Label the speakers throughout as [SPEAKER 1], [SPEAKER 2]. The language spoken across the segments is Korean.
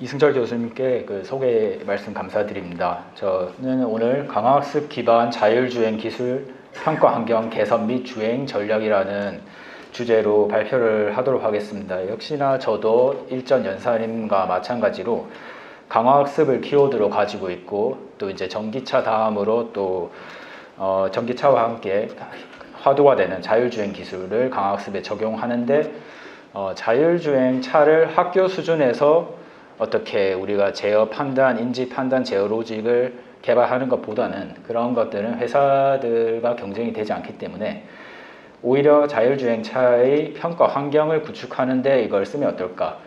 [SPEAKER 1] 이승철 교수님께 소개 말씀 감사드립니다. 저는 오늘 강화학습 기반 자율주행 기술 평가 환경 개선 및 주행 전략이라는 주제로 발표를 하도록 하겠습니다. 역시나 저도 일전 연사님과 마찬가지로 강화학습을 키워드로 가지고 있고, 또 이제 전기차 다음으로 또 전기차와 함께 화두가 되는 자율주행 기술을 강화학습에 적용하는데, 자율주행 차를 학교 수준에서 어떻게 우리가 제어 판단, 인지 판단, 제어 로직을 개발하는 것보다는 그런 것들은 회사들과 경쟁이 되지 않기 때문에 오히려 자율주행차의 평가 환경을 구축하는 데 이걸 쓰면 어떨까,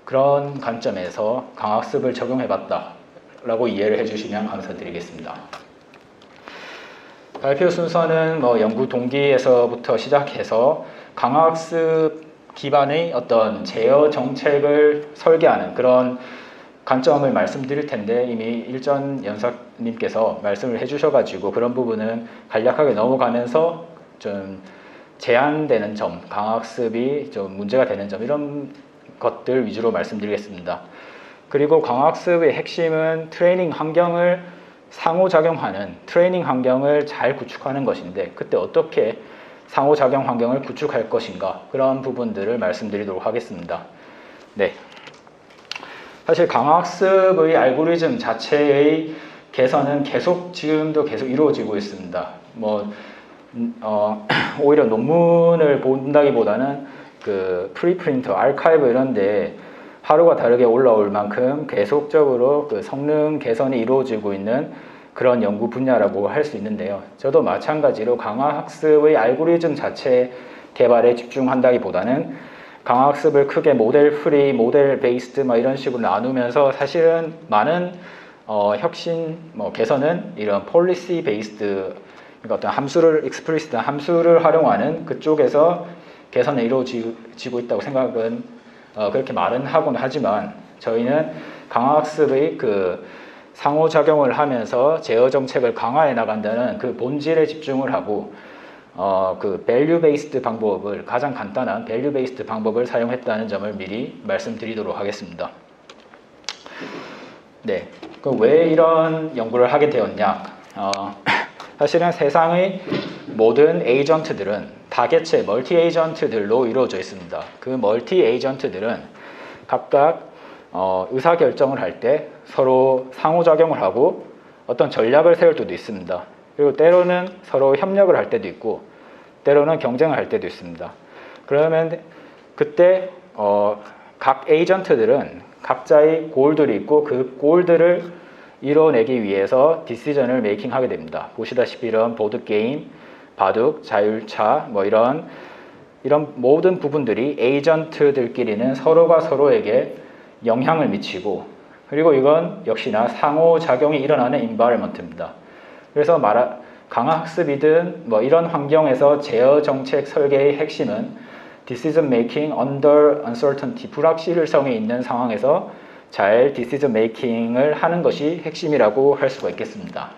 [SPEAKER 1] 그런 관점에서 강화학습을 적용해 봤다 라고 이해를 해주시면 감사드리겠습니다. 발표 순서는 연구 동기에서부터 시작해서 강화학습 기반의 어떤 제어 정책을 설계하는 그런 관점을 말씀드릴 텐데, 이미 일전 연사님께서 말씀을 해주셔가지고 그런 부분은 간략하게 넘어가면서 좀 제한되는 점, 강화학습이 좀 문제가 되는 점, 이런 것들 위주로 말씀드리겠습니다. 그리고 강화학습의 핵심은 트레이닝 환경을 상호작용하는 트레이닝 환경을 잘 구축하는 것인데, 그때 어떻게 상호작용 환경을 구축할 것인가, 그런 부분들을 말씀드리도록 하겠습니다. 네. 사실 강화학습의 알고리즘 자체의 개선은 지금도 계속 이루어지고 있습니다. 오히려 논문을 본다기보다는 프리프린터, 아카이브 이런데 하루가 다르게 올라올 만큼 계속적으로 성능 개선이 이루어지고 있는 그런 연구 분야라고 할 수 있는데요. 저도 마찬가지로 강화학습의 알고리즘 자체 개발에 집중한다기보다는 강화학습을 크게 모델 프리, 모델 베이스드 이런 식으로 나누면서 사실은 많은 혁신, 개선은 이런 폴리시 베이스드, 그러니까 어떤 함수를 익스플리시트한 함수를 활용하는 그쪽에서 개선이 이루어지고 있다고 생각은 그렇게 말은 하곤 하지만, 저희는 강화학습의 상호작용을 하면서 제어 정책을 강화해 나간다는 그 본질에 집중을 하고, 밸류 베이스드 방법을, 가장 간단한 밸류 베이스드 방법을 사용했다는 점을 미리 말씀드리도록 하겠습니다. 네, 왜 이런 연구를 하게 되었냐? 사실은 세상의 모든 에이전트들은 다개체 멀티 에이전트들로 이루어져 있습니다. 그 멀티 에이전트들은 각각 의사결정을 할 때 서로 상호작용을 하고 어떤 전략을 세울 때도 있습니다. 그리고 때로는 서로 협력을 할 때도 있고 때로는 경쟁을 할 때도 있습니다. 그러면 그때 각 에이전트들은 각자의 골들이 있고 그 골들을 이뤄내기 위해서 디시전을 메이킹하게 됩니다. 보시다시피 이런 보드게임, 바둑, 자율차 이런 모든 부분들이 에이전트들끼리는 서로가 서로에게 영향을 미치고, 그리고 이건 역시나 상호작용이 일어나는 인바이러먼트입니다. 그래서 강화학습이든 이런 환경에서 제어 정책 설계의 핵심은 decision making under uncertainty, 불확실성이 있는 상황에서 잘 decision making을 하는 것이 핵심이라고 할 수가 있겠습니다.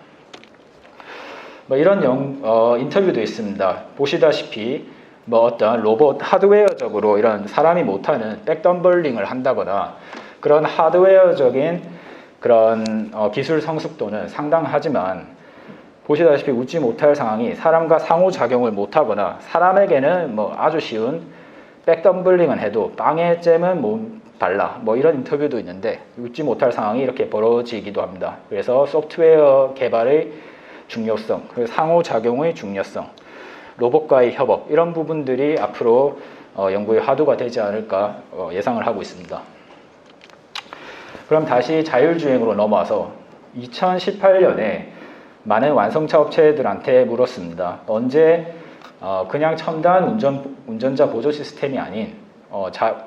[SPEAKER 1] 이런 인터뷰도 있습니다. 보시다시피 어떤 로봇 하드웨어적으로 이런 사람이 못하는 백덤블링을 한다거나 그런 하드웨어적인 그런 기술 성숙도는 상당하지만, 보시다시피 웃지 못할 상황이 사람과 상호작용을 못하거나 사람에게는 아주 쉬운 백덤블링은 해도 빵에 잼은 못 발라, 이런 인터뷰도 있는데 웃지 못할 상황이 이렇게 벌어지기도 합니다. 그래서 소프트웨어 개발의 중요성, 그리고 상호작용의 중요성, 로봇과의 협업, 이런 부분들이 앞으로 연구의 화두가 되지 않을까 예상을 하고 있습니다. 그럼 다시 자율주행으로 넘어와서 2018년에 많은 완성차 업체들한테 물었습니다. 언제 그냥 첨단 운전자 보조 시스템이 아닌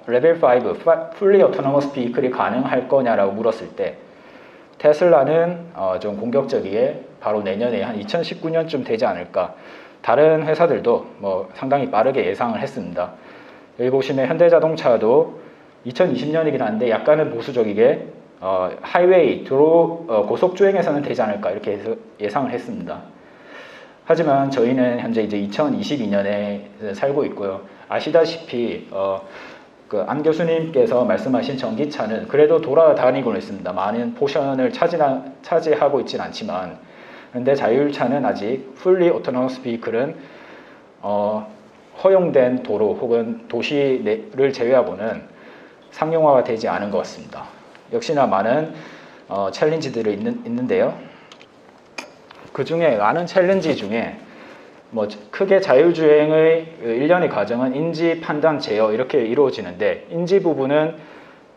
[SPEAKER 1] 레벨 5 Fully Autonomous Vehicle이 가능할 거냐라고 물었을 때, 테슬라는 좀 공격적이게 바로 내년에 한 2019년쯤 되지 않을까, 다른 회사들도 상당히 빠르게 예상을 했습니다. 여기 보시면 현대자동차도 2020년이긴 한데 약간은 보수적이게 하이웨이, 고속주행에서는 되지 않을까 이렇게 예상을 했습니다. 하지만 저희는 현재 이제 2022년에 살고 있고요. 아시다시피 그 안 교수님께서 말씀하신 전기차는 그래도 돌아다니고는 있습니다. 많은 포션을 차지하고 있지는 않지만, 그런데 자율차는 아직 fully autonomous vehicle은 허용된 도로 혹은 도시를 제외하고는 상용화가 되지 않은 것 같습니다. 역시나 많은 챌린지들이 있는데요. 그 중에 많은 챌린지 중에 뭐 크게 자율주행의 일련의 과정은 인지, 판단, 제어 이렇게 이루어지는데, 인지 부분은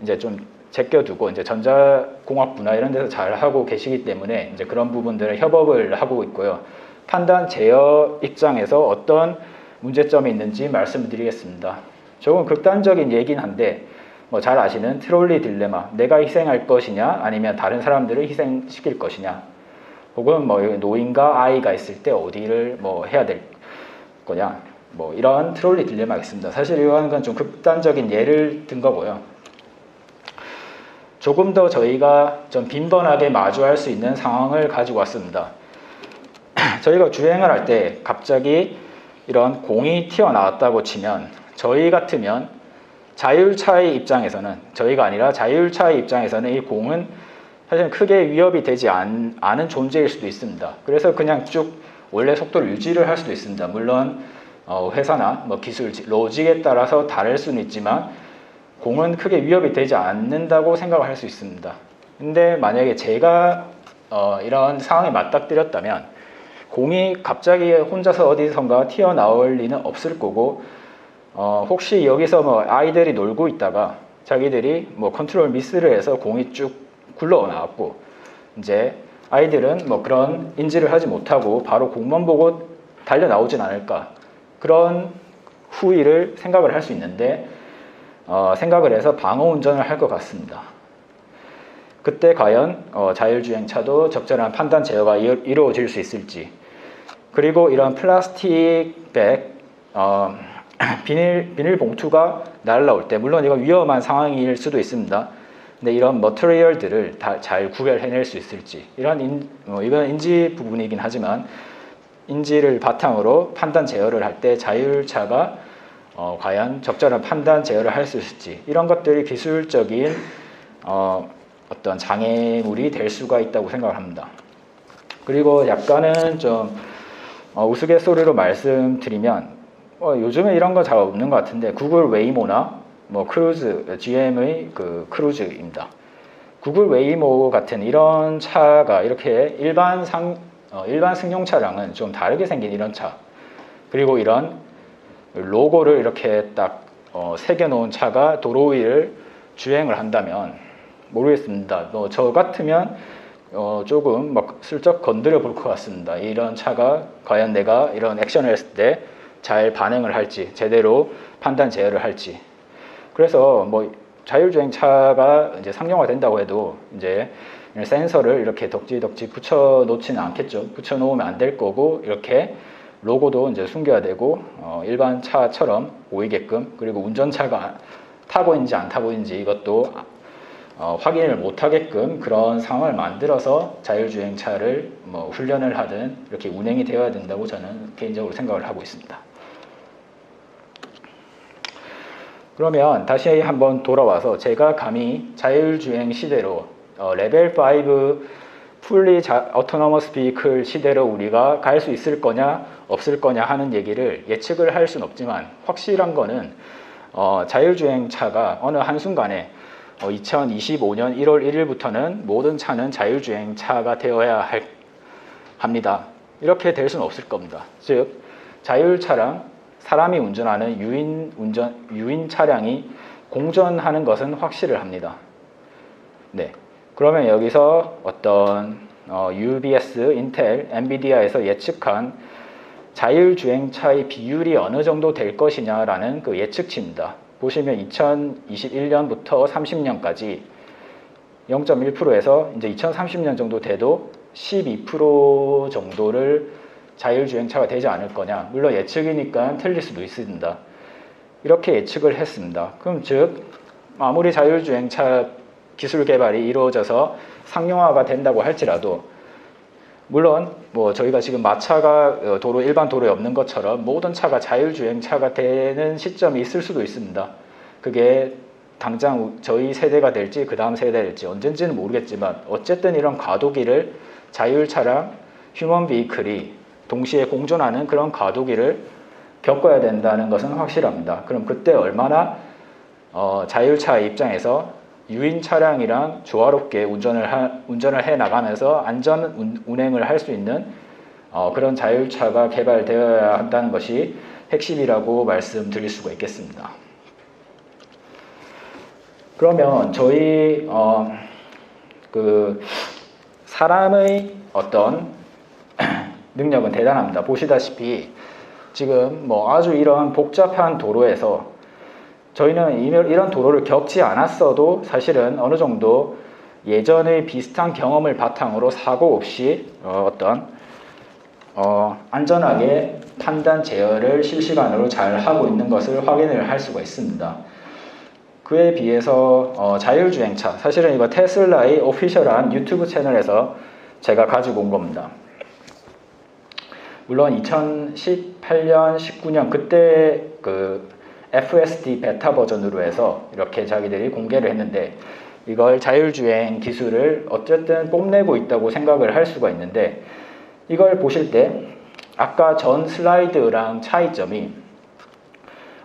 [SPEAKER 1] 이제 좀 제껴두고 이제 전자공학부나 이런 데서 잘 하고 계시기 때문에 이제 그런 부분들을 협업을 하고 있고요. 판단, 제어 입장에서 어떤 문제점이 있는지 말씀을 드리겠습니다. 조금 극단적인 얘긴 한데, 뭐 잘 아시는 트롤리 딜레마, 내가 희생할 것이냐 아니면 다른 사람들을 희생시킬 것이냐, 혹은 뭐 노인과 아이가 있을 때 어디를 뭐 해야 될 거냐, 뭐 이런 트롤리 딜레마가 있습니다. 사실 이건 좀 극단적인 예를 든 거고요. 조금 더 저희가 좀 빈번하게 마주할 수 있는 상황을 가지고 왔습니다. 저희가 주행을 할 때 갑자기 이런 공이 튀어나왔다고 치면, 저희 같으면 자율차의 입장에서는, 저희가 아니라 자율차의 입장에서는 이 공은 사실 크게 위협이 되지 않은 존재일 수도 있습니다. 그래서 그냥 쭉 원래 속도를 유지를 할 수도 있습니다. 물론 회사나 뭐 기술, 로직에 따라서 다를 수는 있지만 공은 크게 위협이 되지 않는다고 생각을 할 수 있습니다. 근데 만약에 제가 이런 상황에 맞닥뜨렸다면 공이 갑자기 혼자서 어디선가 튀어나올 리는 없을 거고, 혹시 여기서 뭐 아이들이 놀고 있다가 자기들이 뭐 컨트롤 미스를 해서 공이 쭉 굴러 나왔고, 이제 아이들은 뭐 그런 인지를 하지 못하고 바로 공만 보고 달려 나오진 않을까, 그런 후위를 생각을 할 수 있는데, 생각을 해서 방어 운전을 할 것 같습니다. 그때 과연 자율주행차도 적절한 판단 제어가 이루어질 수 있을지, 그리고 이런 플라스틱 백, 비닐 봉투가 날라올 때, 물론 이건 위험한 상황일 수도 있습니다. 근데 이런 머티리얼들을 다 잘 구별해낼 수 있을지, 이건 인지 부분이긴 하지만 인지를 바탕으로 판단 제어를 할 때 자율차가 과연 적절한 판단 제어를 할 수 있을지, 이런 것들이 기술적인 어떤 장애물이 될 수가 있다고 생각을 합니다. 그리고 약간은 좀 우스갯소리로 말씀드리면, 요즘에 이런 거 잘 없는 것 같은데, 구글 웨이모나 뭐 크루즈, GM의 그 크루즈입니다. 구글 웨이모 같은 이런 차가 이렇게 일반 승용 차량은 좀 다르게 생긴 이런 차, 그리고 이런 로고를 이렇게 딱 새겨놓은 차가 도로 위를 주행을 한다면 모르겠습니다. 저 같으면 조금 막 슬쩍 건드려 볼 것 같습니다. 이런 차가 과연 내가 이런 액션을 했을 때 잘 반응을 할지, 제대로 판단 제어를 할지. 그래서 뭐 자율주행차가 이제 상용화 된다고 해도 이제 센서를 이렇게 덕지덕지 붙여 놓지는 않겠죠. 붙여 놓으면 안 될 거고, 이렇게 로고도 이제 숨겨야 되고, 일반 차처럼 보이게끔, 그리고 운전차가 타고 있는지 안 타고 있는지 이것도 확인을 못 하게끔 그런 상황을 만들어서 자율주행차를 뭐 훈련을 하든 이렇게 운행이 되어야 된다고 저는 개인적으로 생각을 하고 있습니다. 그러면 다시 한번 돌아와서 제가 감히 자율주행 시대로 레벨 5 풀리 autonomous vehicle 시대로 우리가 갈 수 있을 거냐 없을 거냐 하는 얘기를 예측을 할 수는 없지만, 확실한 거는 자율주행차가 어느 한순간에 2025년 1월 1일부터는 모든 차는 자율주행차가 되어야 합니다. 이렇게 될 수는 없을 겁니다. 즉 자율차랑 사람이 운전하는 유인 차량이 공존하는 것은 확실을 합니다. 네. 그러면 여기서 어떤 UBS, 인텔, 엔비디아에서 예측한 자율주행차의 비율이 어느 정도 될 것이냐라는 그 예측치입니다. 보시면 2021년부터 30년까지 0.1%에서 이제 2030년 정도 돼도 12% 정도를 자율주행차가 되지 않을 거냐. 물론 예측이니까 틀릴 수도 있습니다. 이렇게 예측을 했습니다. 그럼 즉 아무리 자율주행차 기술 개발이 이루어져서 상용화가 된다고 할지라도, 물론 뭐 저희가 지금 마차가 일반 도로에 없는 것처럼 모든 차가 자율주행차가 되는 시점이 있을 수도 있습니다. 그게 당장 저희 세대가 될지 그 다음 세대가 될지 언젠지는 모르겠지만 어쨌든 이런 과도기를 자율차량, 휴먼 비이클이 동시에 공존하는 그런 과도기를 겪어야 된다는 것은 확실합니다. 그럼 그때 얼마나 자율차 입장에서 유인 차량이랑 조화롭게 운전을 해 나가면서 안전 운행을 할 수 있는 그런 자율차가 개발되어야 한다는 것이 핵심이라고 말씀드릴 수가 있겠습니다. 그러면 저희 그 사람의 어떤 능력은 대단합니다. 보시다시피 지금 뭐 아주 이런 복잡한 도로에서 저희는 이런 도로를 겪지 않았어도 사실은 어느 정도 예전의 비슷한 경험을 바탕으로 사고 없이 안전하게 판단 제어를 실시간으로 잘 하고 있는 것을 확인을 할 수가 있습니다. 그에 비해서 자율주행차, 사실은 이거 테슬라의 오피셜한 유튜브 채널에서 제가 가지고 온 겁니다. 물론 2018년, 19년 그때 그 FSD 베타 버전으로 해서 이렇게 자기들이 공개를 했는데 이걸 자율주행 기술을 어쨌든 뽐내고 있다고 생각을 할 수가 있는데 이걸 보실 때 아까 전 슬라이드랑 차이점이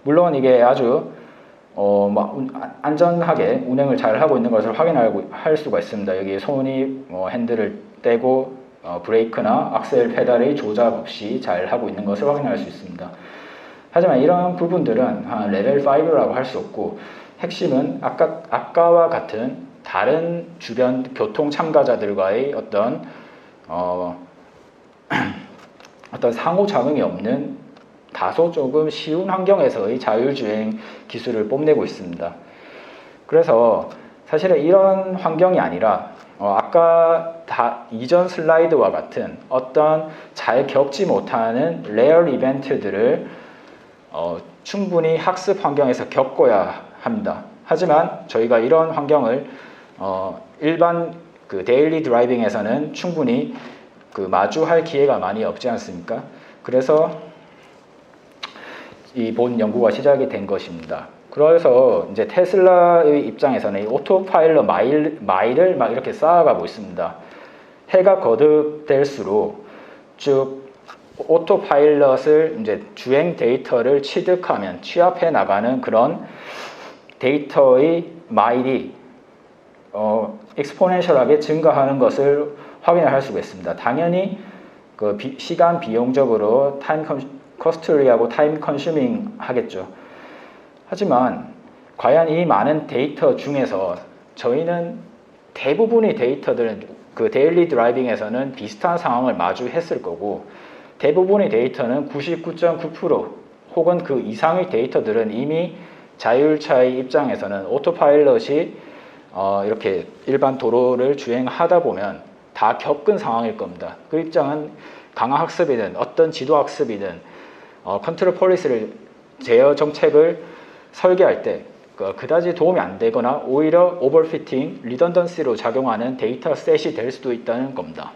[SPEAKER 1] 물론 이게 아주 안전하게 운행을 잘 하고 있는 것을 할 수가 있습니다. 여기 손이 핸들을 떼고 브레이크나 악셀 페달의 조작 없이 잘 하고 있는 것을 확인할 수 있습니다. 하지만 이런 부분들은 레벨 5라고 할 수 없고 핵심은 아까와 같은 다른 주변 교통 참가자들과의 어떤 상호작용이 없는 다소 조금 쉬운 환경에서의 자율주행 기술을 뽐내고 있습니다. 그래서 사실은 이런 환경이 아니라 아까 이전 슬라이드와 같은 어떤 잘 겪지 못하는 레어 이벤트들을 충분히 학습 환경에서 겪어야 합니다. 하지만 저희가 이런 환경을 일반 그 데일리 드라이빙에서는 충분히 그 마주할 기회가 많이 없지 않습니까? 그래서 이 본 연구가 시작이 된 것입니다. 그래서 이제 테슬라의 입장에서는 이 오토파일럿 마일을 막 이렇게 쌓아가고 있습니다. 해가 거듭될수록 쭉 오토파일럿을 이제 주행 데이터를 취합해 나가는 그런 데이터의 마일이 익스포넨셜하게 증가하는 것을 확인할 수가 있습니다. 당연히 그 시간 비용적으로 코스트리하고 타임 컨슈밍 하겠죠. 하지만 과연 이 많은 데이터 중에서 저희는 대부분의 데이터들은 그 데일리 드라이빙에서는 비슷한 상황을 마주했을 거고 대부분의 데이터는 99.9% 혹은 그 이상의 데이터들은 이미 자율차의 입장에서는 오토파일럿이 이렇게 일반 도로를 주행하다 보면 다 겪은 상황일 겁니다. 그 입장은 강화학습이든 어떤 지도학습이든 컨트롤 폴리시를 제어 정책을 설계할 때 그다지 도움이 안 되거나 오히려 오버피팅, 리던던시로 작용하는 데이터 셋이 될 수도 있다는 겁니다.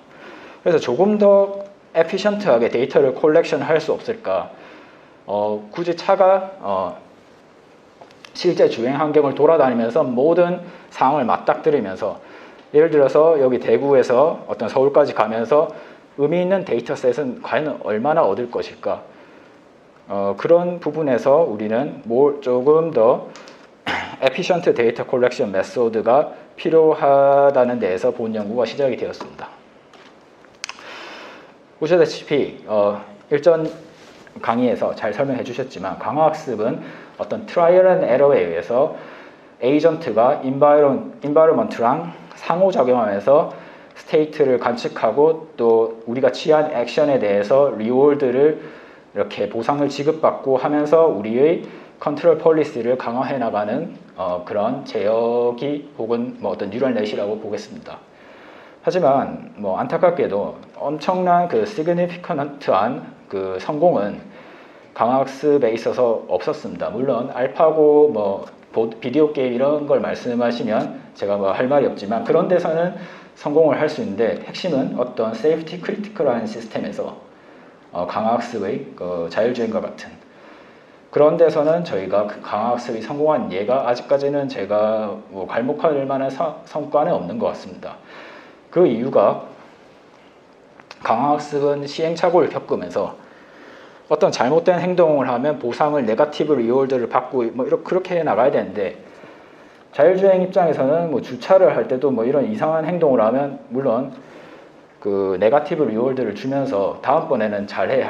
[SPEAKER 1] 그래서 조금 더 에피션트하게 데이터를 콜렉션 할 수 없을까? 굳이 차가 실제 주행 환경을 돌아다니면서 모든 상황을 맞닥뜨리면서 예를 들어서 여기 대구에서 어떤 서울까지 가면서 의미 있는 데이터셋은 과연 얼마나 얻을 것일까? 그런 부분에서 우리는 조금 더 에피션트 데이터 콜렉션 메소드가 필요하다는 데에서 본 연구가 시작이 되었습니다. 보시다시피 일전 강의에서 잘 설명해 주셨지만 강화학습은 어떤 트라이얼 앤 에러에 의해서 에이전트가 인바이러먼트랑 상호작용하면서 스테이트를 관측하고 또 우리가 취한 액션에 대해서 리워드를 이렇게 보상을 지급받고 하면서 우리의 컨트롤 폴리시를 강화해 나가는 그런 제어기 혹은 어떤 뉴럴넷이라고 보겠습니다. 하지만 안타깝게도 엄청난 그 시그니피컨트한 그 성공은 강화학습에 있어서 없었습니다. 물론 알파고 비디오 게임 이런 걸 말씀하시면 제가 할 말이 없지만 그런 데서는 성공을 할 수 있는데 핵심은 어떤 세이프티 크리티컬한 시스템에서 강화학습의 자율주행과 같은 그런 데서는 저희가 그 강화학습이 성공한 예가 아직까지는 제가 뭐 괄목할 만한 성과는 없는 것 같습니다. 그 이유가 강화학습은 시행착오를 겪으면서 어떤 잘못된 행동을 하면 보상을 네거티브 리워드를 받고 뭐 그렇게 나가야 되는데, 자율주행 입장에서는 뭐 주차를 할 때도 뭐 이런 이상한 행동을 하면 물론 그 네거티브 리워드를 주면서 다음번에는 잘해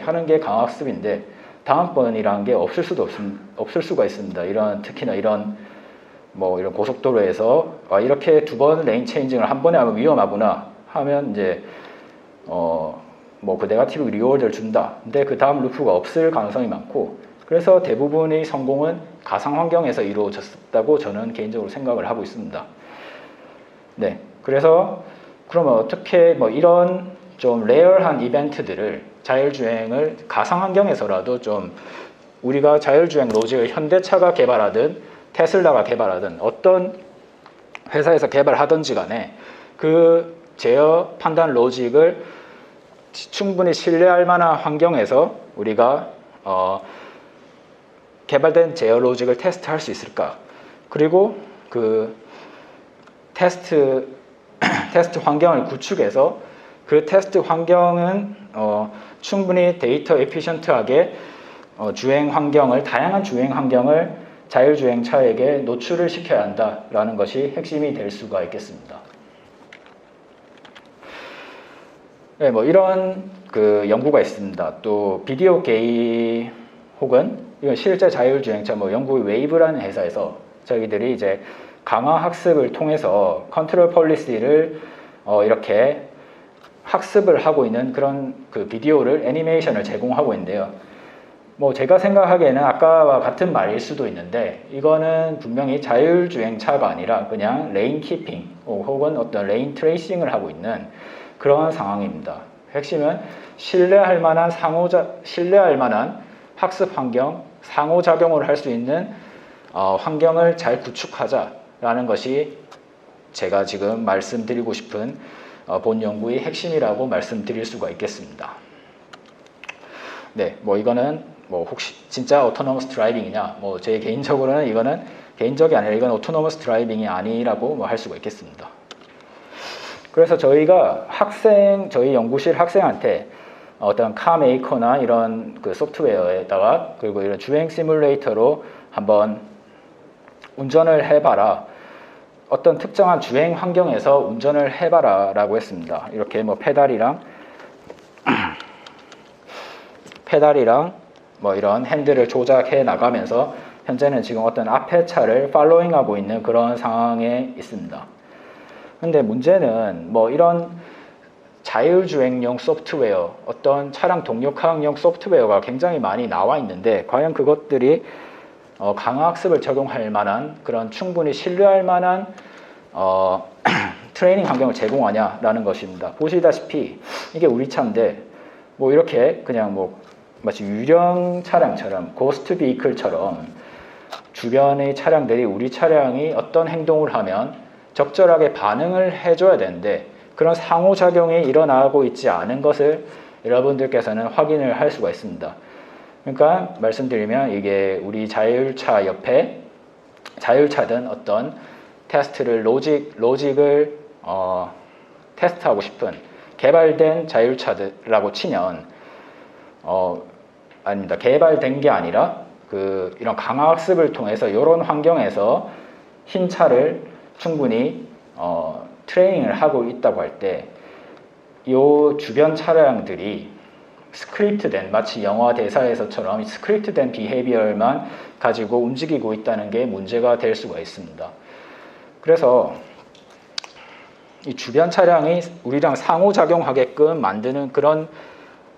[SPEAKER 1] 하는 게 강화학습인데, 다음번이라는 게 없을 수가 있습니다. 특히나 이런 고속도로에서 이렇게 두 번 레인 체인징을 한 번에 하면 위험하구나 하면 이제 그 네거티브 리워드를 준다. 근데 그 다음 루프가 없을 가능성이 많고, 그래서 대부분의 성공은 가상 환경에서 이루어졌다고 저는 개인적으로 생각을 하고 있습니다. 네, 그래서 그러면 어떻게 이런 좀 레어한 이벤트들을 자율주행을 가상 환경에서라도 좀 우리가 자율주행 로직을 현대차가 개발하든 테슬라가 개발하든 어떤 회사에서 개발하든지 간에 그 제어 판단 로직을 충분히 신뢰할 만한 환경에서 우리가 개발된 제어 로직을 테스트할 수 있을까? 그리고 그 테스트 환경을 구축해서 그 테스트 환경은 충분히 데이터 에피션트하게 다양한 주행 환경을 자율주행차에게 노출을 시켜야 한다라는 것이 핵심이 될 수가 있겠습니다. 네, 이런 그 연구가 있습니다. 또 비디오 게임 혹은 이건 실제 자율주행차 영국의 웨이브라는 회사에서 자기들이 이제 강화 학습을 통해서 컨트롤 폴리시를 이렇게 학습을 하고 있는 그런 그 비디오를 애니메이션을 제공하고 있는데요. 제가 생각하기에는 아까와 같은 말일 수도 있는데, 이거는 분명히 자율주행차가 아니라 그냥 레인 키핑 혹은 어떤 레인 트레이싱을 하고 있는 그런 상황입니다. 핵심은 신뢰할 만한 학습 환경, 상호작용을 할 수 있는 환경을 잘 구축하자라는 것이 제가 지금 말씀드리고 싶은 본 연구의 핵심이라고 말씀드릴 수가 있겠습니다. 네, 이거는 혹시 진짜 오토노머스 드라이빙이냐? 제 개인적으로는 이거는 개인적이 아니라 이건 오토노머스 드라이빙이 아니라고 할 수가 있겠습니다. 그래서 저희가 저희 연구실 학생한테 어떤 카메이커나 이런 그 소프트웨어에다가 그리고 이런 주행 시뮬레이터로 한번 운전을 해봐라. 어떤 특정한 주행 환경에서 운전을 해봐라 라고 했습니다. 이렇게 페달이랑 이런 핸들을 조작해 나가면서 현재는 지금 어떤 앞에 차를 팔로잉하고 있는 그런 상황에 있습니다. 근데 문제는 이런 자율주행용 소프트웨어, 어떤 차량 동력화학용 소프트웨어가 굉장히 많이 나와 있는데, 과연 그것들이 강화학습을 적용할 만한 그런 충분히 신뢰할 만한 트레이닝 환경을 제공하냐라는 것입니다. 보시다시피 이게 우리 차인데 이렇게 그냥 마치 유령 차량처럼 고스트 비클처럼 주변의 차량들이 우리 차량이 어떤 행동을 하면 적절하게 반응을 해줘야 되는데, 그런 상호작용이 일어나고 있지 않은 것을 여러분들께서는 확인을 할 수가 있습니다. 그러니까 말씀드리면 이게 우리 자율차 옆에 자율차든 어떤 테스트를 로직을 테스트하고 싶은 개발된 자율차라고 치면 아닙니다. 개발된 게 아니라 이런 강화학습을 통해서 이런 환경에서 흰 차를 충분히 트레이닝을 하고 있다고 할 때 이 주변 차량들이 스크립트된, 마치 영화 대사에서처럼 스크립트된 비헤이비어만 가지고 움직이고 있다는 게 문제가 될 수가 있습니다. 그래서 이 주변 차량이 우리랑 상호작용하게끔 만드는 그런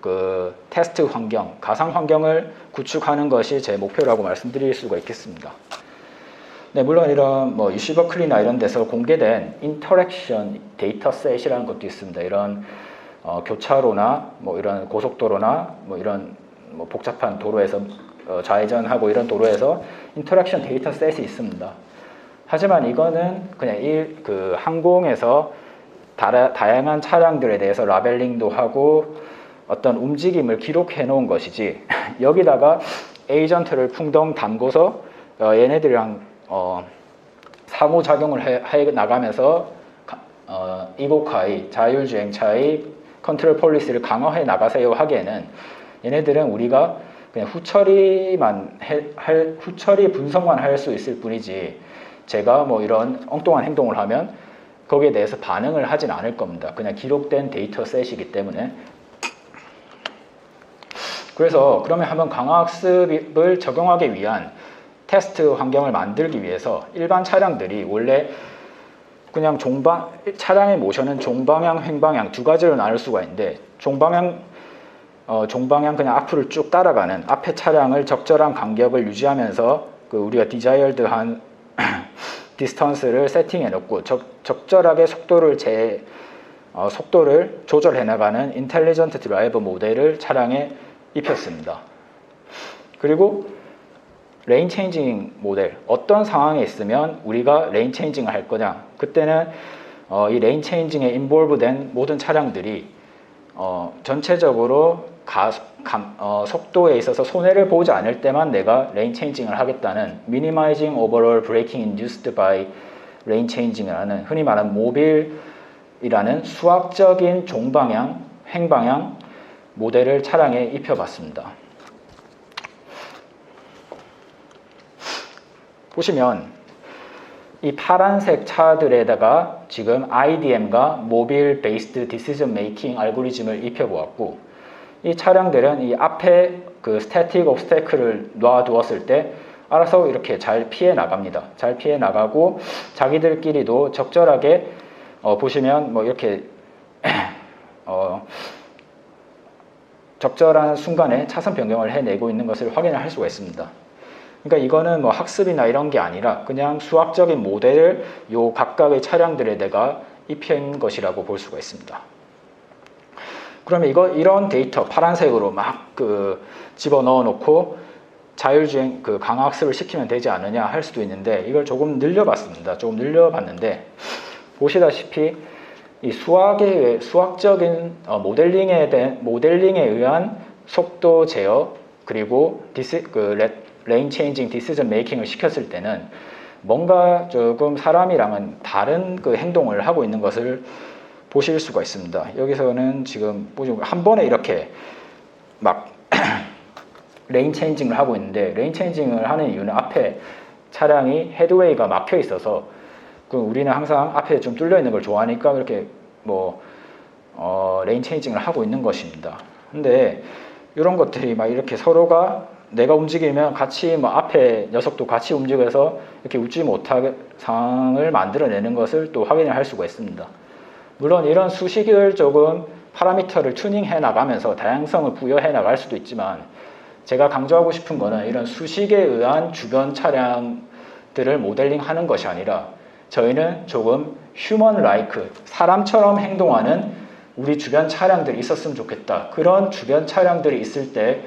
[SPEAKER 1] 그 테스트 환경, 가상 환경을 구축하는 것이 제 목표라고 말씀드릴 수가 있겠습니다. 네, 물론 이런 유시버클리나 이런 데서 공개된 인터랙션 데이터셋이라는 것도 있습니다. 이런 교차로나 이런 고속도로나 이런 복잡한 도로에서 좌회전하고 이런 도로에서 인터랙션 데이터셋이 있습니다. 하지만 이거는 그냥 항공에서 다양한 차량들에 대해서 라벨링도 하고 어떤 움직임을 기록해 놓은 것이지 여기다가 에이전트를 풍덩 담고서 얘네들이랑 상호작용을 해 나가면서 이곡하의 자율주행차의 컨트롤 폴리시를 강화해 나가세요 하기에는 얘네들은 우리가 그냥 후처리 분석만 할 수 있을 뿐이지 제가 뭐 이런 엉뚱한 행동을 하면 거기에 대해서 반응을 하진 않을 겁니다. 그냥 기록된 데이터 셋이기 때문에. 그래서 그러면 한번 강화학습을 적용하기 위한 테스트 환경을 만들기 위해서 일반 차량들이 원래 그냥 차량의 모션은 종방향, 횡방향 두 가지로 나눌 수가 있는데 종방향 그냥 앞으로 쭉 따라가는 앞에 차량을 적절한 간격을 유지하면서 우리가 디자이어드한 디스턴스를 세팅해 놓고 적절하게 속도를 조절해 나가는 인텔리전트 드라이버 모델을 차량에 입혔습니다. 그리고 레인 체인징 모델, 어떤 상황에 있으면 우리가 레인 체인징을 할 거냐, 그때는 이 레인 체인징에 인볼브된 모든 차량들이 전체적으로 속도에 있어서 손해를 보지 않을 때만 내가 레인 체인징을 하겠다는 Minimizing Overall Braking Induced by Lane Changing이라는 흔히 말하는 모빌이라는 수학적인 종방향, 횡방향 모델을 차량에 입혀봤습니다. 보시면 이 파란색 차들에다가 지금 IDM과 모빌 베이스드 디시전 메이킹 알고리즘을 입혀보았고, 이 차량들은 이 앞에 스태틱 옵스테클을 놔두었을 때 알아서 이렇게 잘 피해 나갑니다. 잘 피해 나가고 자기들끼리도 적절하게 보시면 뭐 이렇게 적절한 순간에 차선 변경을 해내고 있는 것을 확인할 수가 있습니다. 그러니까 이거는 뭐 학습이나 이런 게 아니라 그냥 수학적인 모델을 요 각각의 차량들에다가 입힌 것이라고 볼 수가 있습니다. 그러면 이런 데이터 파란색으로 막 집어넣어 놓고 자율주행 강화학습을 시키면 되지 않느냐 할 수도 있는데, 이걸 조금 늘려봤습니다. 조금 늘려봤는데 보시다시피 이 수학적인 모델링에 의한 속도 제어 그리고 레인 체인징 디시전 메이킹을 시켰을 때는 뭔가 조금 사람이랑은 다른 행동을 하고 있는 것을 보실 수가 있습니다. 여기서는 지금 한 번에 이렇게 막 레인 체인징을 하고 있는데, 레인 체인징을 하는 이유는 앞에 차량이 헤드웨이가 막혀 있어서 우리는 항상 앞에 좀 뚫려 있는 걸 좋아하니까 이렇게 레인 체인징을 하고 있는 것입니다. 근데 이런 것들이 막 이렇게 서로가 내가 움직이면 같이 앞에 녀석도 같이 움직여서 이렇게 웃지 못하게 상황을 만들어내는 것을 또 확인을 할 수가 있습니다. 물론 이런 수식을 조금 파라미터를 튜닝해 나가면서 다양성을 부여해 나갈 수도 있지만, 제가 강조하고 싶은 거는 이런 수식에 의한 주변 차량들을 모델링하는 것이 아니라 저희는 조금 휴먼-라이크, 사람처럼 행동하는 우리 주변 차량들이 있었으면 좋겠다. 그런 주변 차량들이 있을 때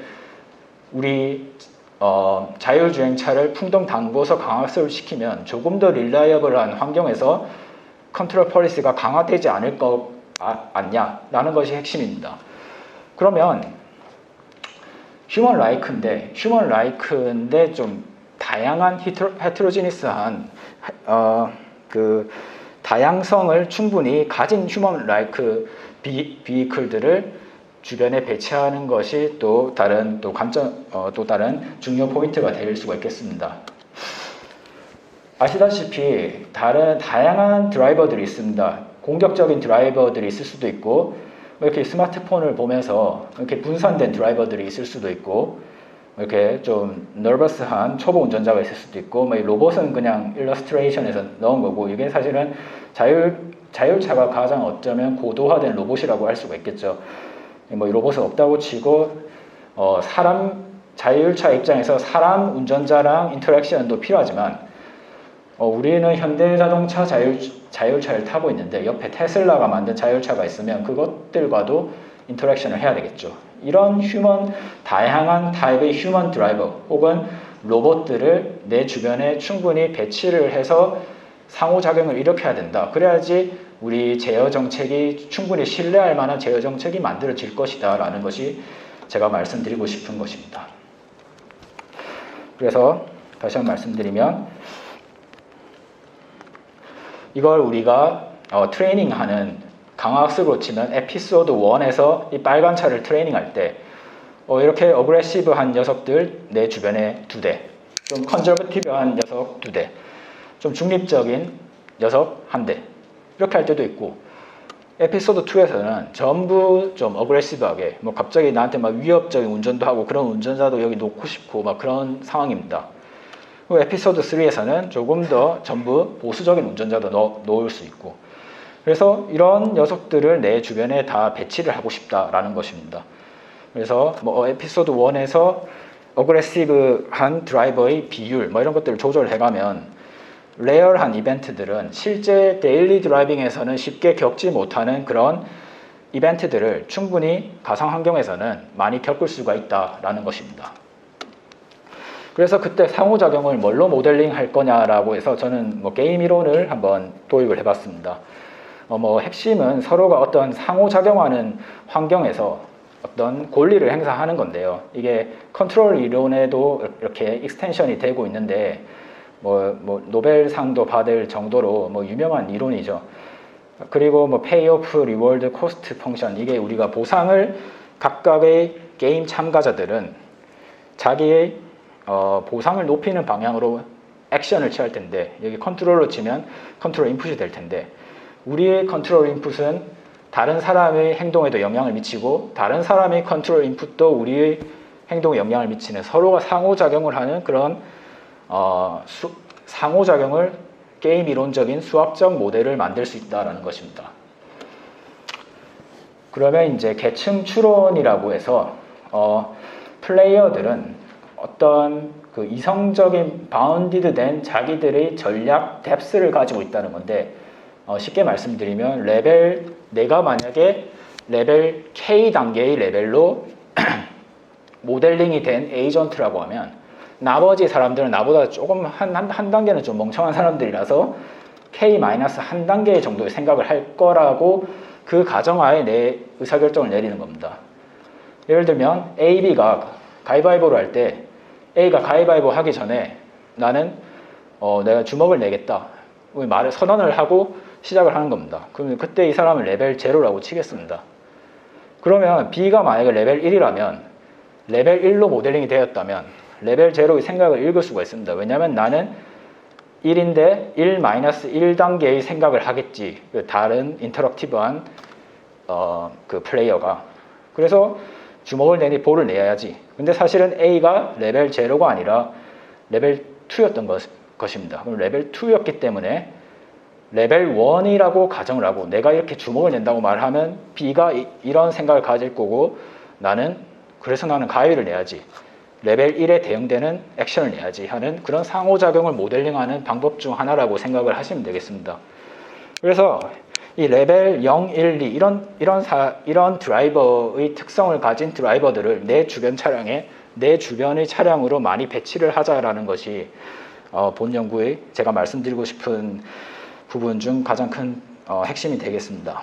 [SPEAKER 1] 우리 자율주행차를 풍덩 담궈서 강화학습을 시키면 조금 더 릴라이어블한 환경에서 컨트롤 폴리시가 강화되지 않을 것 않냐라는 것이 핵심입니다. 그러면 휴먼 라이크인데 좀 다양한 헤트로지니스한 다양성을 충분히 가진 휴먼 라이크 비이클들을 주변에 배치하는 것이 또 다른 중요 포인트가 될 수가 있겠습니다. 아시다시피 다양한 드라이버들이 있습니다. 공격적인 드라이버들이 있을 수도 있고, 이렇게 스마트폰을 보면서 이렇게 분산된 드라이버들이 있을 수도 있고, 이렇게 좀 너버스한 초보 운전자가 있을 수도 있고, 로봇은 그냥 일러스트레이션에서 넣은 거고, 이게 사실은 자율차가 가장 어쩌면 고도화된 로봇이라고 할 수가 있겠죠. 이 로봇은 없다고 치고 자율차 입장에서 사람 운전자랑 인터랙션도 필요하지만, 우리는 현대자동차 자율차를 타고 있는데 옆에 테슬라가 만든 자율차가 있으면 그것들과도 인터랙션을 해야 되겠죠. 이런 다양한 타입의 휴먼 드라이버 혹은 로봇들을 내 주변에 충분히 배치를 해서 상호작용을 일으켜야 된다. 그래야지 우리 제어 정책이 충분히 신뢰할 만한 제어 정책이 만들어질 것이다 라는 것이 제가 말씀드리고 싶은 것입니다. 그래서 다시 한번 말씀드리면 이걸 우리가 트레이닝하는 강화학습으로 치면 에피소드 1에서 이 빨간 차를 트레이닝할 때 이렇게 어그레시브한 녀석들 내 주변에 2대, 좀 컨저버티브한 녀석 2대, 좀 중립적인 녀석 1대 이렇게 할 때도 있고, 에피소드 2에서는 전부 좀 어그레시브하게 뭐 갑자기 나한테 막 위협적인 운전도 하고 그런 운전자도 여기 놓고 싶고 막 그런 상황입니다. 그리고 에피소드 3에서는 조금 더 전부 보수적인 운전자도 놓을 수 있고, 그래서 이런 녀석들을 내 주변에 다 배치를 하고 싶다라는 것입니다. 그래서 뭐 에피소드 1에서 어그레시브한 드라이버의 비율 뭐 이런 것들을 조절해가면 레어한 이벤트들은 실제 데일리 드라이빙에서는 쉽게 겪지 못하는 그런 이벤트들을 충분히 가상 환경에서는 많이 겪을 수가 있다라는 것입니다. 그래서 그때 상호작용을 뭘로 모델링 할 거냐라고 해서 저는 뭐 게임 이론을 한번 도입을 해봤습니다. 뭐 핵심은 서로가 어떤 상호작용하는 환경에서 어떤 권리를 행사하는 건데요. 이게 컨트롤 이론에도 이렇게 익스텐션이 되고 있는데 뭐 노벨상도 받을 정도로 뭐 유명한 이론이죠. 그리고 뭐 페이오프, 리워드, 코스트 펑션, 이게 우리가 보상을 각각의 게임 참가자들은 자기의 보상을 높이는 방향으로 액션을 취할 텐데, 여기 컨트롤로 치면 컨트롤 인풋이 될 텐데, 우리의 컨트롤 인풋은 다른 사람의 행동에도 영향을 미치고 다른 사람의 컨트롤 인풋도 우리의 행동에 영향을 미치는, 서로가 상호작용을 하는 그런 상호작용을 게임 이론적인 수학적 모델을 만들 수 있다는 것입니다. 그러면 이제 계층 추론이라고 해서 플레이어들은 어떤 그 이성적인 바운디드 된 자기들의 전략 뎁스를 가지고 있다는 건데, 쉽게 말씀드리면 내가 만약에 레벨 K 단계의 레벨로 모델링이 된 에이전트라고 하면 나머지 사람들은 나보다 조금 한 단계는 좀 멍청한 사람들이라서 K-1 단계 정도의 생각을 할 거라고 그 가정하에 내 의사결정을 내리는 겁니다. 예를 들면 A, B가 가위바위보를 할 때 A가 가위바위보 하기 전에 나는 내가 주먹을 내겠다 말을 선언을 하고 시작을 하는 겁니다. 그러면 그때 이 사람은 레벨 0라고 치겠습니다. 그러면 B가 만약에 레벨 1이라면 레벨 1로 모델링이 되었다면 레벨 0의 생각을 읽을 수가 있습니다. 왜냐하면 나는 1인데 1-1단계의 생각을 하겠지. 다른 인터랙티브한 그 플레이어가. 그래서 주먹을 내니 볼을 내야지. 근데 사실은 A가 레벨 0가 아니라 레벨 2였던 것입니다. 그럼 레벨 2였기 때문에 레벨 1이라고 가정을 하고 내가 이렇게 주먹을 낸다고 말하면 B가 이런 생각을 가질 거고 그래서 나는 가위를 내야지. 레벨 1에 대응되는 액션을 내야지 하는 그런 상호작용을 모델링하는 방법 중 하나라고 생각을 하시면 되겠습니다. 그래서 이 레벨 0, 1, 2 이런 드라이버의 특성을 가진 드라이버들을 내 주변 차량에 내 주변의 차량으로 많이 배치를 하자라는 것이 본 연구의 제가 말씀드리고 싶은 부분 중 가장 큰 핵심이 되겠습니다.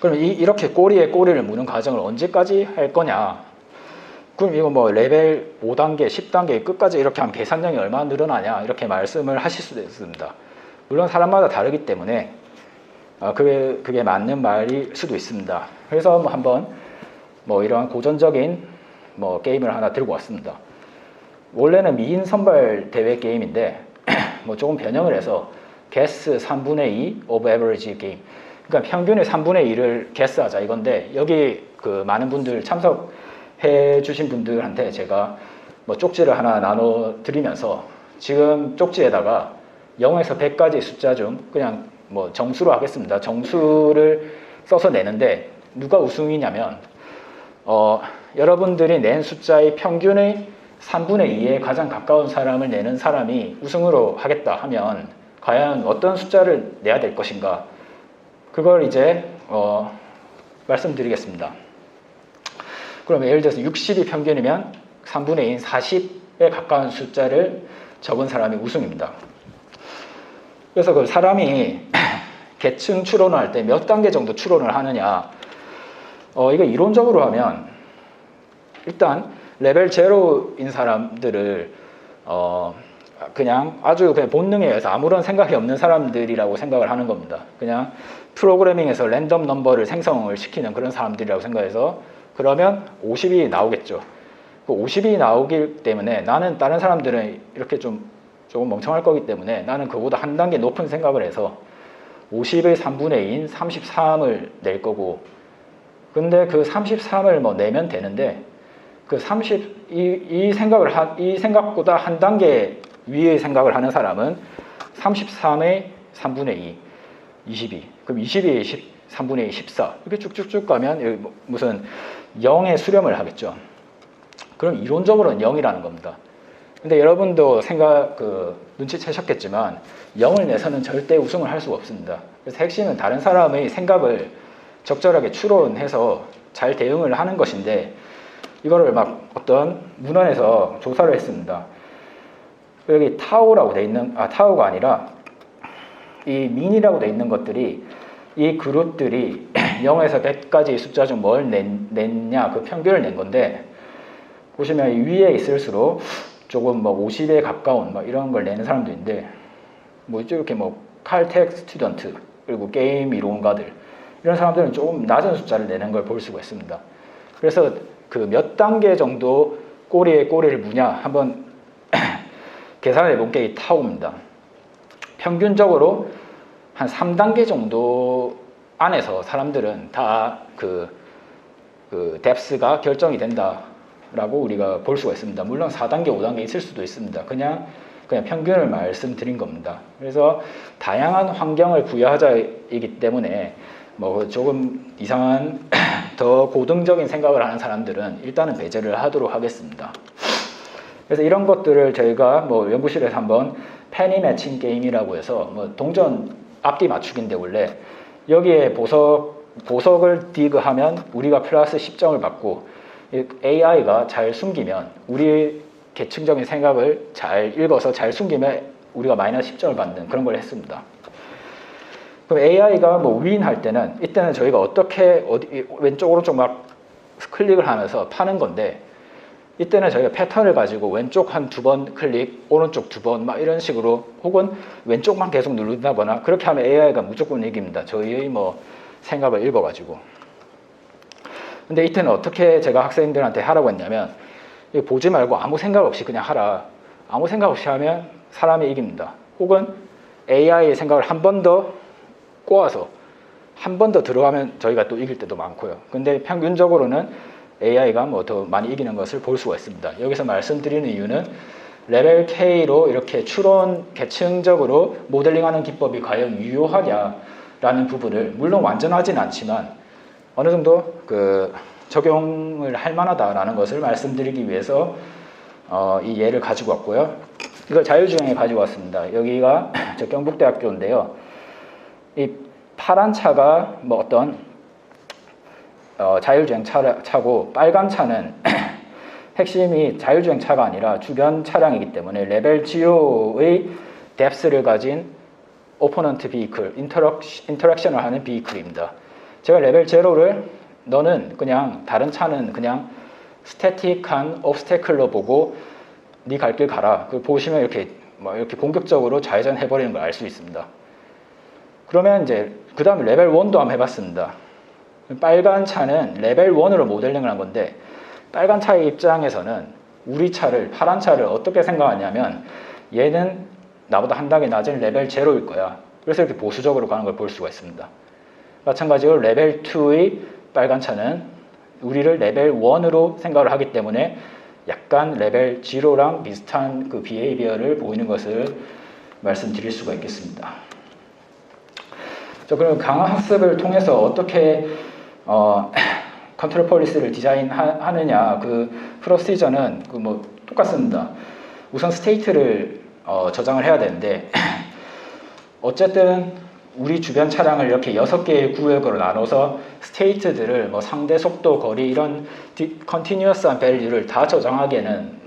[SPEAKER 1] 그럼 이렇게 꼬리에 꼬리를 무는 과정을 언제까지 할 거냐? 그럼 이거 뭐 레벨 5단계, 10단계 끝까지 이렇게 하면 계산량이 얼마나 늘어나냐? 이렇게 말씀을 하실 수도 있습니다. 물론 사람마다 다르기 때문에 그게 맞는 말일 수도 있습니다. 그래서 한번 이러한 고전적인 게임을 하나 들고 왔습니다. 원래는 미인 선발 대회 게임인데 조금 변형을 해서 guess 3분의 2 of average 게임. 그러니까 평균의 3분의 2를 guess하자 이건데, 여기 그 많은 분들 참석해 주신 분들한테 제가 쪽지를 하나 나눠 드리면서 지금 쪽지에다가 0에서 100까지 숫자 중 그냥 정수로 하겠습니다. 정수를 써서 내는데 누가 우승이냐면 여러분들이 낸 숫자의 평균의 3분의 2에 가장 가까운 사람을 내는 사람이 우승으로 하겠다 하면 과연 어떤 숫자를 내야 될 것인가, 그걸 이제 말씀드리겠습니다. 그러면 예를 들어서 60이 평균이면 3분의 2인 40에 가까운 숫자를 적은 사람이 우승입니다. 그래서 그 사람이 계층 추론을 할 때 몇 단계 정도 추론을 하느냐. 이거 이론적으로 하면 일단 레벨 제로인 사람들을 그냥 아주 그냥 본능에 의해서 아무런 생각이 없는 사람들이라고 생각을 하는 겁니다. 그냥 프로그래밍에서 랜덤 넘버를 생성을 시키는 그런 사람들이라고 생각해서 그러면 50이 나오겠죠. 그 50이 나오기 때문에 나는 다른 사람들은 이렇게 조금 멍청할 거기 때문에 나는 그보다 한 단계 높은 생각을 해서 50의 3분의 2인 33을 낼 거고, 근데 그 33을 뭐 내면 되는데 그 이 생각보다 한 단계 위의 생각을 하는 사람은 33의 3분의 2, 22. 그럼 22의 3분의 2, 14. 이렇게 쭉쭉쭉 가면 여기 무슨 0의 수렴을 하겠죠. 그럼 이론적으로는 0이라는 겁니다. 근데 여러분도 눈치채셨겠지만 0을 내서는 절대 우승을 할 수가 없습니다. 그래서 핵심은 다른 사람의 생각을 적절하게 추론해서 잘 대응을 하는 것인데, 이거를 막 어떤 문헌에서 조사를 했습니다. 여기 타오라고 돼 있는, 타오가 아니라 이 민이라고 돼 있는 것들이, 이 그룹들이 0에서 100까지 숫자 중 뭘 냈냐, 그 평균을 낸 건데, 보시면 위에 있을수록 조금 뭐 50에 가까운 뭐 이런 걸 내는 사람도 있는데, 뭐 이렇게 뭐 칼텍 스튜던트, 그리고 게임 이론가들, 이런 사람들은 조금 낮은 숫자를 내는 걸 볼 수가 있습니다. 그래서 그 몇 단계 정도 꼬리에 꼬리를 무냐 한번 계산해 본 게 이 타오입니다. 평균적으로 한 3단계 정도 안에서 사람들은 다 그 뎁스가 결정이 된다라고 우리가 볼 수가 있습니다. 물론 4단계, 5단계 있을 수도 있습니다. 그냥 평균을 말씀드린 겁니다. 그래서 다양한 환경을 부여하자이기 때문에 뭐 조금 이상한 더 고등적인 생각을 하는 사람들은 일단은 배제를 하도록 하겠습니다. 그래서 이런 것들을 저희가 뭐 연구실에서 한번 페니 매칭 게임이라고 해서 뭐 동전 앞뒤 맞추기인데, 원래 여기에 보석을 디그하면 우리가 플러스 10점을 받고, AI가 잘 숨기면, 우리 계층적인 생각을 잘 읽어서 잘 숨기면 우리가 마이너스 10점을 받는 그런 걸 했습니다. 그럼 AI가 뭐 윈할 때는, 이때는 저희가 어떻게 왼쪽 오른쪽 막 클릭을 하면서 파는 건데, 이때는 저희가 패턴을 가지고 왼쪽 한 2번 클릭, 오른쪽 2번 막 이런 식으로, 혹은 왼쪽만 계속 누른다거나 그렇게 하면 AI가 무조건 이깁니다. 저희의 뭐 생각을 읽어가지고. 근데 이때는 어떻게 제가 학생들한테 하라고 했냐면, 보지 말고 아무 생각 없이 그냥 하라. 아무 생각 없이 하면 사람이 이깁니다. 혹은 AI의 생각을 한 번 더 꼬아서 한 번 더 들어가면 저희가 또 이길 때도 많고요. 근데 평균적으로는 AI가 뭐 더 많이 이기는 것을 볼 수가 있습니다. 여기서 말씀드리는 이유는 레벨 K로 이렇게 추론 계층적으로 모델링하는 기법이 과연 유효하냐라는 부분을, 물론 완전하진 않지만 어느 정도 적용을 할 만하다라는 것을 말씀드리기 위해서 이 예를 가지고 왔고요. 이걸 자율주행에 가지고 왔습니다. 여기가 저 경북대학교인데요. 이 파란 차가 뭐 어떤 자율주행 차고, 빨간 차는 핵심이 자율주행 차가 아니라 주변 차량이기 때문에 레벨 0의 뎁스를 가진 오포넌트 비이클, 인터랙션을 하는 비이클입니다. 제가 레벨 0를 너는 그냥 다른 차는 그냥 스태틱한 옵스테클로 보고 네 갈 길 가라. 그 보시면 이렇게 공격적으로 좌회전 해버리는 걸 알 수 있습니다. 그러면 이제 그 다음에 레벨 1도 한번 해봤습니다. 빨간 차는 레벨 1으로 모델링을 한 건데, 빨간 차의 입장에서는 우리 차를, 파란 차를 어떻게 생각하냐면, 얘는 나보다 한 단계 낮은 레벨 0일 거야. 그래서 이렇게 보수적으로 가는 걸 볼 수가 있습니다. 마찬가지로 레벨 2의 빨간 차는 우리를 레벨 1으로 생각을 하기 때문에 약간 레벨 0랑 비슷한 그 비헤이비어를 보이는 것을 말씀드릴 수가 있겠습니다. 그럼 강화 학습을 통해서 어떻게 컨트롤 폴리시를 디자인하느냐, 그 프로시저는 뭐 똑같습니다. 우선 스테이트를 저장을 해야 되는데, 어쨌든 우리 주변 차량을 이렇게 6개의 구역으로 나눠서 스테이트들을 뭐 상대 속도, 거리, 이런 컨티뉴어스한 밸류를 다 저장하기에는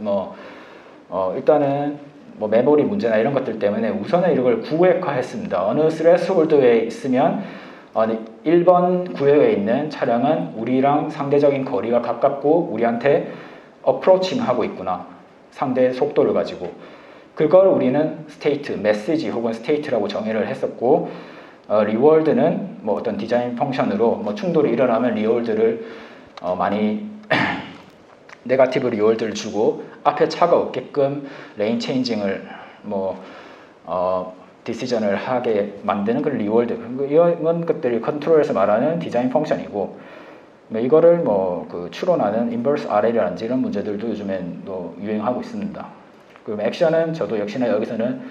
[SPEAKER 1] 일단은 뭐 메모리 문제나 이런 것들 때문에 우선은 이걸 구획화했습니다. 어느 스레스홀드에 있으면 1번 구역에 있는 차량은 우리랑 상대적인 거리가 가깝고 우리한테 어프로칭 하고 있구나. 상대의 속도를 가지고. 그걸 우리는 스테이트, 메시지 혹은 스테이트라고 정의를 했었고, 리월드는 뭐 어떤 디자인 펑션으로 뭐 충돌이 일어나면 리월드를 많이 네거티브 리월드를 주고 앞에 차가 없게끔 레인 체인징을 디시전을 하게 만드는 그 리월드, 이런 것들이 컨트롤에서 말하는 디자인 펑션이고, 이거를 추론하는 인버스 RL이라든지 이런 문제들도 요즘엔 또 유행하고 있습니다. 그럼 액션은 저도 역시나 여기서는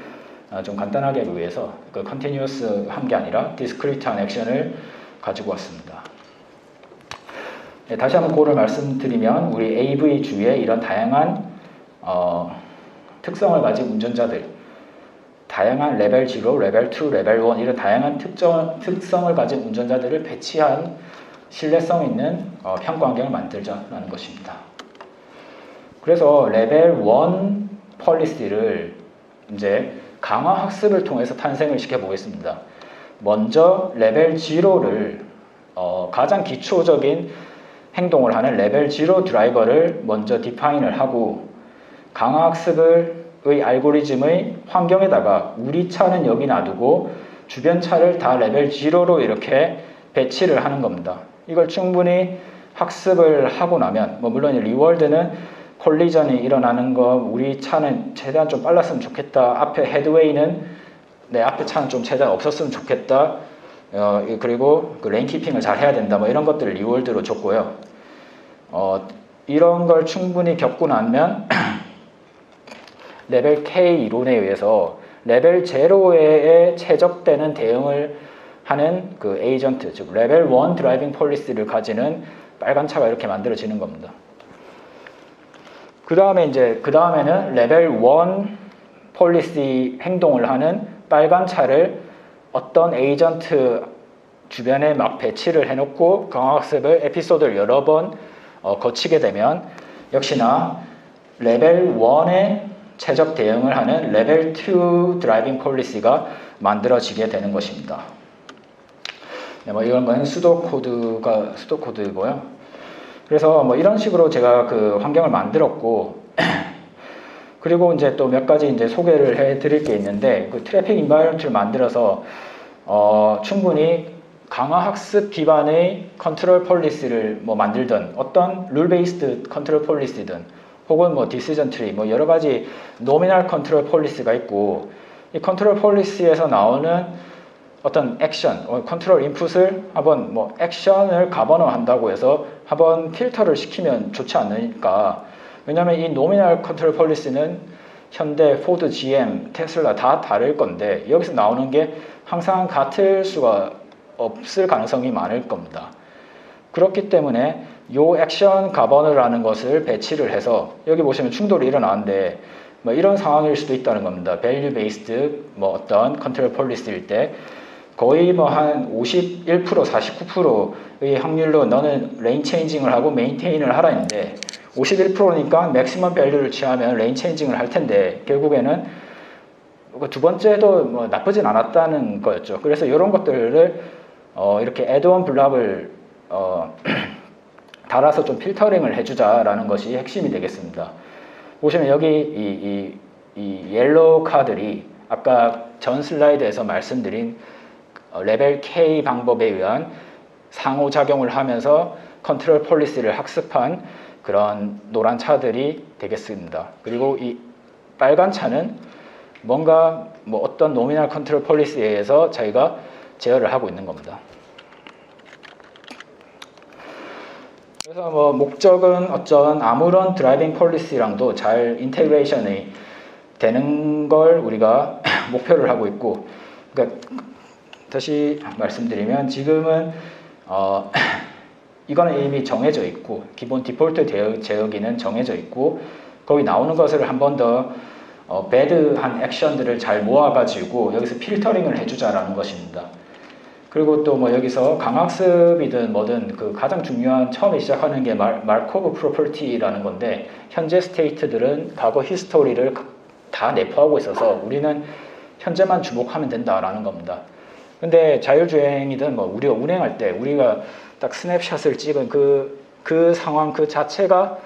[SPEAKER 1] 좀 간단하게 하기 위해서 그 컨티뉴어스 한 게 아니라 디스크리트한 액션을 가지고 왔습니다. 네, 다시 한번 그거를 말씀드리면 우리 AV 주위에 이런 다양한 특성을 가진 운전자들, 다양한 레벨 0, 레벨 2, 레벨 1 이런 다양한 특성을 가진 운전자들을 배치한 신뢰성 있는 평가 환경을 만들자라는 것입니다. 그래서 레벨 1 폴리시를 이제 강화 학습을 통해서 탄생을 시켜보겠습니다. 먼저 레벨 0를 가장 기초적인 행동을 하는 레벨 0 드라이버를 먼저 디파인을 하고 강화 학습의 알고리즘의 환경에다가 우리 차는 여기 놔두고 주변 차를 다 레벨 0로 이렇게 배치를 하는 겁니다. 이걸 충분히 학습을 하고 나면 물론 리월드는 콜리전이 일어나는 거, 우리 차는 최대한 좀 빨랐으면 좋겠다. 앞에 헤드웨이는 내 앞에 차는 좀 최대한 없었으면 좋겠다. 그리고 그 레인 키핑을 잘 해야 된다. 이런 것들을 리월드로 줬고요. 이런 걸 충분히 겪고 나면 레벨 K 이론에 의해서 레벨 0에 최적되는 대응을 하는 그 에이전트, 즉 레벨 1 드라이빙 폴리시를 가지는 빨간 차가 이렇게 만들어지는 겁니다. 그 다음에는 레벨 1 폴리시 행동을 하는 빨간 차를 어떤 에이전트 주변에 막 배치를 해놓고 강화학습을 에피소드를 여러 번 거치게 되면 역시나 레벨 1에 최적 대응을 하는 레벨 2 드라이빙 폴리시가 만들어지게 되는 것입니다. 네, 이런 건 수도코드고요. 그래서 이런 식으로 제가 그 환경을 만들었고, 그리고 이제 또 몇 가지 이제 소개를 해 드릴 게 있는데, 그 트래픽 인바이런트를 만들어서 충분히 강화 학습 기반의 컨트롤 폴리시를 만들든 어떤 룰 베이스드 컨트롤 폴리시든 혹은 디시전 트리 여러 가지 노미널 컨트롤 폴리시가 있고, 이 컨트롤 폴리시에서 나오는 어떤 액션, 컨트롤 인풋을 한번 액션을 가버너 한다고 해서 한번 필터를 시키면 좋지 않으니까. 왜냐하면 이 노미널 컨트롤 폴리시는 현대, 포드, GM, 테슬라 다 다를 건데 여기서 나오는 게 항상 같을 수가 없을 가능성이 많을 겁니다. 그렇기 때문에 요 액션 가버너라는 것을 배치를 해서 여기 보시면 충돌이 일어나는데 이런 상황일 수도 있다는 겁니다. 밸류 베이스드 어떤 컨트롤 폴리시일 때 거의 한 51%, 49%의 확률로 너는 레인 체인징을 하고 메인테인을 하라 했는데 51%니까 맥시멈 밸류를 취하면 레인 체인징을 할 텐데 결국에는 두 번째도 나쁘진 않았다는 거였죠. 그래서 이런 것들을 이렇게 애드온 블랍을 달아서 좀 필터링을 해주자라는 것이 핵심이 되겠습니다. 보시면 여기 이 옐로우 카들이 아까 전 슬라이드에서 말씀드린 레벨 K 방법에 의한 상호작용을 하면서 컨트롤 폴리시를 학습한 그런 노란 차들이 되겠습니다. 그리고 이 빨간 차는 뭔가 어떤 노미널 컨트롤 폴리시에 의해서 저희가 제어를 하고 있는 겁니다. 그래서 목적은 어떤 아무런 드라이빙 폴리시랑도 잘 인테그레이션이 되는 걸 우리가 목표를 하고 있고, 그러니까 다시 말씀드리면 지금은 이거는 이미 정해져 있고 기본 디폴트 제어기는 정해져 있고 거기 나오는 것을 한 번 더 배드한 액션들을 잘 모아가지고 여기서 필터링을 해주자라는 것입니다. 그리고 또 여기서 강학습이든 뭐든 그 가장 중요한 처음에 시작하는 게 마르코브 프로퍼티라는 건데 현재 스테이트들은 과거 히스토리를 다 내포하고 있어서 우리는 현재만 주목하면 된다라는 겁니다. 근데 자율주행이든 뭐 우리가 운행할 때 우리가 딱 스냅샷을 찍은 그 상황 그 자체가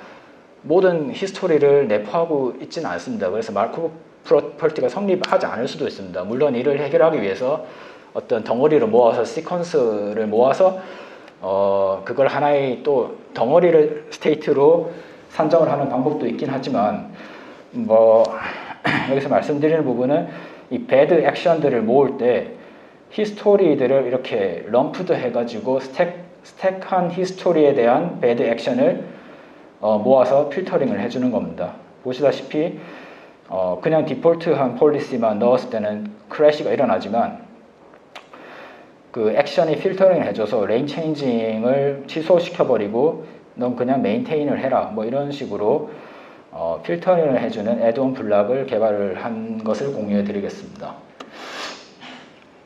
[SPEAKER 1] 모든 히스토리를 내포하고 있지는 않습니다. 그래서 마르코브 프로퍼티가 성립하지 않을 수도 있습니다. 물론 이를 해결하기 위해서 어떤 덩어리를 모아서 시퀀스를 모아서 그걸 하나의 또 덩어리를 스테이트로 산정을 하는 방법도 있긴 하지만 뭐 여기서 말씀드리는 부분은 이 배드 액션들을 모을 때 히스토리들을 이렇게 럼프드 해가지고 스택한 히스토리에 대한 배드 액션을 모아서 필터링을 해주는 겁니다. 보시다시피 그냥 디폴트한 폴리시만 넣었을 때는 크래시가 일어나지만 그 액션이 필터링을 해줘서 레인 체인징을 취소시켜버리고 넌 그냥 메인테인을 해라 뭐 이런 식으로 필터링을 해주는 애드온 블락을 개발을 한 것을 공유해 드리겠습니다.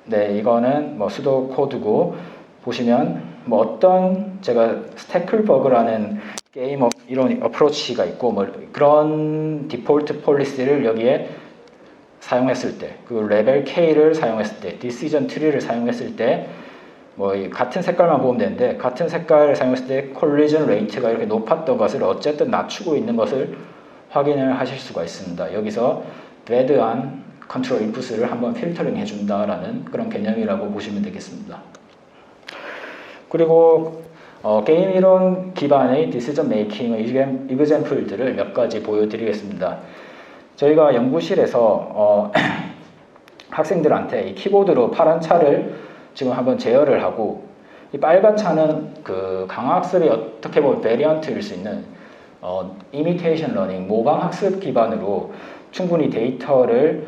[SPEAKER 1] 네, 이거는 뭐 수도 코드고 보시면 뭐 어떤 제가 스태클버그라는 게임 이론 어프로치가 있고 뭐 그런 디폴트 폴리시를 여기에 사용했을 때, 그 레벨 K를 사용했을 때, 디시전 트리를 사용했을 때, 뭐 같은 색깔만 보면 되는데 같은 색깔을 사용했을 때 콜리전 레이트가 이렇게 높았던 것을 어쨌든 낮추고 있는 것을 확인을 하실 수가 있습니다. 여기서 배드한 컨트롤 인풋을 한번 필터링 해준다라는 그런 개념이라고 보시면 되겠습니다. 그리고 게임 이론 기반의 디시전 메이킹의 이그젬플들을 몇 가지 보여드리겠습니다. 저희가 연구실에서 학생들한테 이 키보드로 파란 차를 지금 한번 제어를 하고 이 빨간 차는 그 강화학습이 어떻게 보면 베리언트일 수 있는 이미테이션 러닝, 모방 학습 기반으로 충분히 데이터를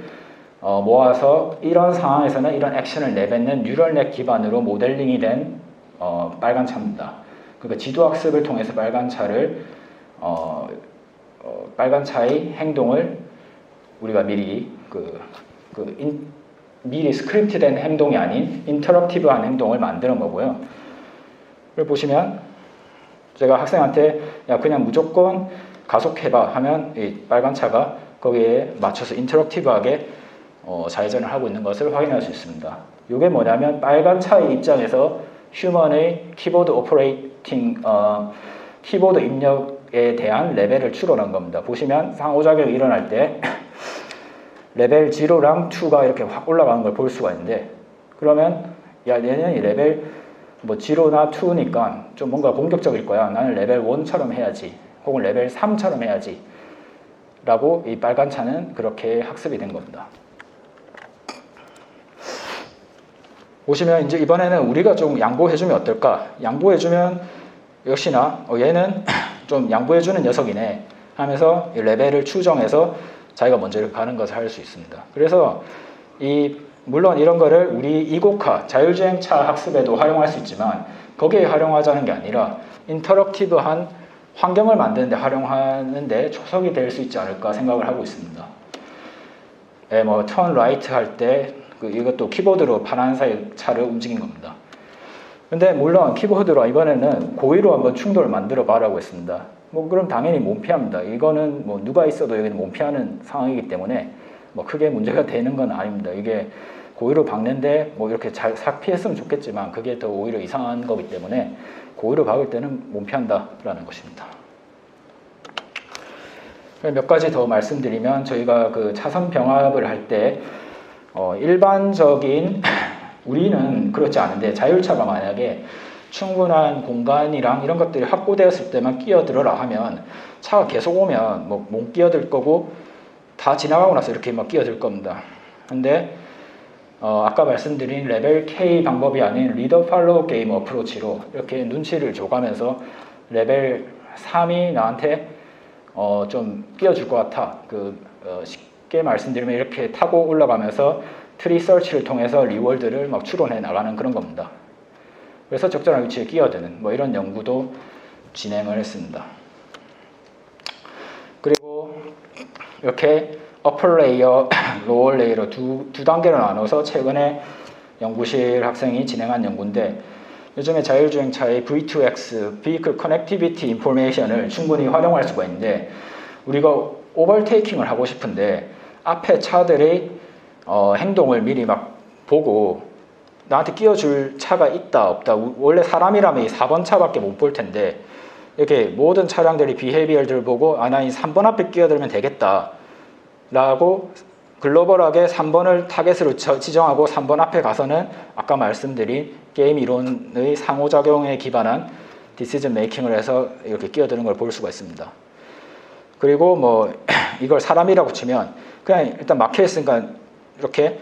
[SPEAKER 1] 모아서 이런 상황에서는 이런 액션을 내뱉는 뉴럴넷 기반으로 모델링이 된 빨간 차입니다. 그러니까 지도학습을 통해서 빨간 차를 빨간 차의 행동을 우리가 미리 미리 스크립트된 행동이 아닌 인터럽티브한 행동을 만드는 거고요. 그걸 보시면 제가 학생한테 야 그냥 무조건 가속해봐 하면 이 빨간 차가 거기에 맞춰서 인터럽티브하게 좌회전을 하고 있는 것을 확인할 수 있습니다. 이게 뭐냐면 빨간 차의 입장에서 휴먼의 키보드 오퍼레이팅 키보드 입력에 대한 레벨을 추론한 겁니다. 보시면 상호작용이 일어날 때 레벨 0랑 2가 이렇게 확 올라가는 걸 볼 수가 있는데 그러면 야 얘는 이 레벨 뭐 0나 2니까 좀 뭔가 공격적일 거야. 나는 레벨 1처럼 해야지 혹은 레벨 3처럼 해야지 라고 이 빨간 차는 그렇게 학습이 된 겁니다. 보시면 이제 이번에는 우리가 좀 양보해주면 어떨까? 양보해주면 역시나 얘는 좀 양보해주는 녀석이네 하면서 이 레벨을 추정해서 자기가 먼저 가는 것을 할 수 있습니다. 그래서 물론 이런 거를 우리 이곡화 자율주행차 학습에도 활용할 수 있지만 거기에 활용하자는 게 아니라 인터럭티브한 환경을 만드는데 활용하는데 초석이 될 수 있지 않을까 생각을 하고 있습니다. 네, 뭐 턴 라이트 할 때 이것도 키보드로 파란색 차를 움직인 겁니다. 근데 물론 키보드로 이번에는 고의로 한번 충돌을 만들어 봐라고 했습니다. 뭐 그럼 당연히 못 피합니다. 이거는 뭐 누가 있어도 여기는 못 피하는 상황이기 때문에 뭐 크게 문제가 되는 건 아닙니다. 이게 고의로 박는데 뭐 이렇게 잘 싹 피했으면 좋겠지만 그게 더 오히려 이상한 거기 때문에 고의로 박을 때는 못 피한다라는 것입니다. 몇 가지 더 말씀드리면 저희가 그 차선 병합을 할 때 일반적인 우리는 그렇지 않은데 자율차가 만약에 충분한 공간이랑 이런 것들이 확보되었을 때만 끼어들어라 하면 차가 계속 오면 뭐 못 끼어들 거고 다 지나가고 나서 이렇게 막 끼어들 겁니다. 근데 아까 말씀드린 레벨 K 방법이 아닌 리더 팔로우 게임 어프로치로 이렇게 눈치를 줘가면서 레벨 3이 나한테 좀 끼어줄 것 같아. 쉽게 말씀드리면 이렇게 타고 올라가면서 트리 서치를 통해서 리월드를 막 추론해 나가는 그런 겁니다. 그래서 적절한 위치에 끼어드는 뭐 이런 연구도 진행을 했습니다. 그리고 이렇게 어퍼 레이어, 로어 레이어로 두 단계로 나눠서 최근에 연구실 학생이 진행한 연구인데 요즘에 자율주행차의 V2X, Vehicle Connectivity Information을 충분히 활용할 수가 있는데 우리가 오버테이킹을 하고 싶은데 앞에 차들의 행동을 미리 막 보고 나한테 끼워줄 차가 있다 없다, 원래 사람이라면 이 4번 차밖에 못 볼 텐데 이렇게 모든 차량들이 비헤비얼들을 보고 나 이 3번 앞에 끼어들면 되겠다 라고 글로벌하게 3번을 타겟으로 지정하고 3번 앞에 가서는 아까 말씀드린 게임 이론의 상호작용에 기반한 디시전 메이킹을 해서 이렇게 끼어드는 걸 볼 수가 있습니다. 그리고 뭐 이걸 사람이라고 치면 그냥 일단 막혀있으니까 이렇게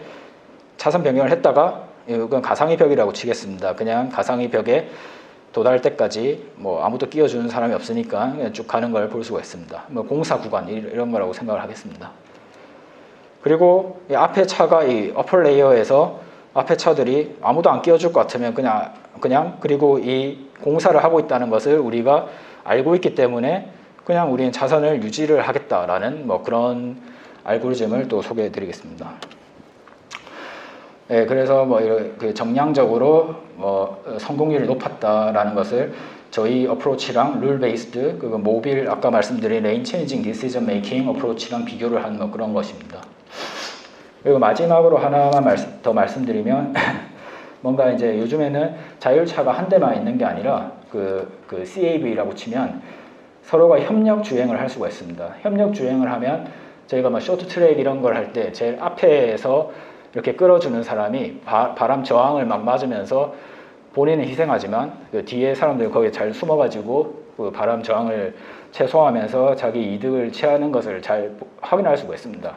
[SPEAKER 1] 차선 변경을 했다가 이건 가상의 벽이라고 치겠습니다. 그냥 가상의 벽에 도달할 때까지 뭐 아무도 끼워주는 사람이 없으니까 그냥 쭉 가는 걸 볼 수가 있습니다. 뭐 공사 구간 이런 거라고 생각을 하겠습니다. 그리고 이 앞에 차가 이 어퍼 레이어에서 앞에 차들이 아무도 안 끼워줄 것 같으면 그냥 그리고 이 공사를 하고 있다는 것을 우리가 알고 있기 때문에 그냥 우리는 차선을 유지를 하겠다라는 뭐 그런 알고리즘을 또 소개해 드리겠습니다. 네, 그래서 뭐 그 정량적으로 뭐 성공률이 높았다라는 것을 저희 어프로치랑 룰 베이스드 그리고 모빌 아까 말씀드린 레인 체인징 디시전 메이킹 어프로치랑 비교를 한 뭐 그런 것입니다. 그리고 마지막으로 하나만 더 말씀드리면 뭔가 이제 요즘에는 자율차가 한 대만 있는 게 아니라 그 CAV라고 치면 서로가 협력 주행을 할 수가 있습니다. 협력 주행을 하면 저희가 뭐 쇼트 트랙 이런 걸 할 때 제일 앞에서 이렇게 끌어주는 사람이 바람 저항을 막 맞으면서 본인은 희생하지만 그 뒤에 사람들 거기에 잘 숨어가지고 그 바람 저항을 최소화하면서 자기 이득을 취하는 것을 잘 확인할 수가 있습니다.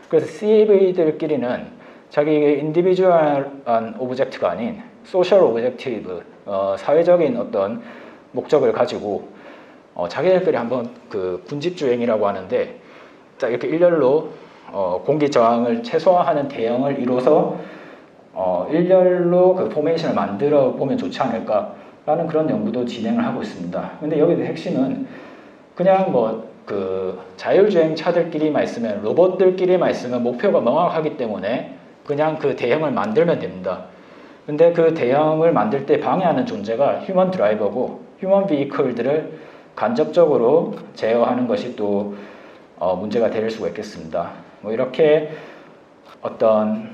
[SPEAKER 1] 그래서 CAV들끼리는 자기의 인디비주얼한 오브젝트가 아닌 소셜 오브젝티브, 사회적인 어떤 목적을 가지고 자기들끼리 한번 그 군집주행이라고 하는데 딱 이렇게 일렬로 공기 저항을 최소화하는 대형을 이뤄서 일렬로 그 포메이션을 만들어 보면 좋지 않을까라는 그런 연구도 진행을 하고 있습니다. 근데 여기서 핵심은 그냥 뭐 그 자율주행 차들끼리만 있으면 로봇들끼리만 있으면 목표가 명확하기 때문에 그냥 그 대형을 만들면 됩니다. 근데 그 대형을 만들 때 방해하는 존재가 휴먼 드라이버고 휴먼 비이클들을 간접적으로 제어하는 것이 또 문제가 될 수가 있겠습니다. 뭐 이렇게 어떤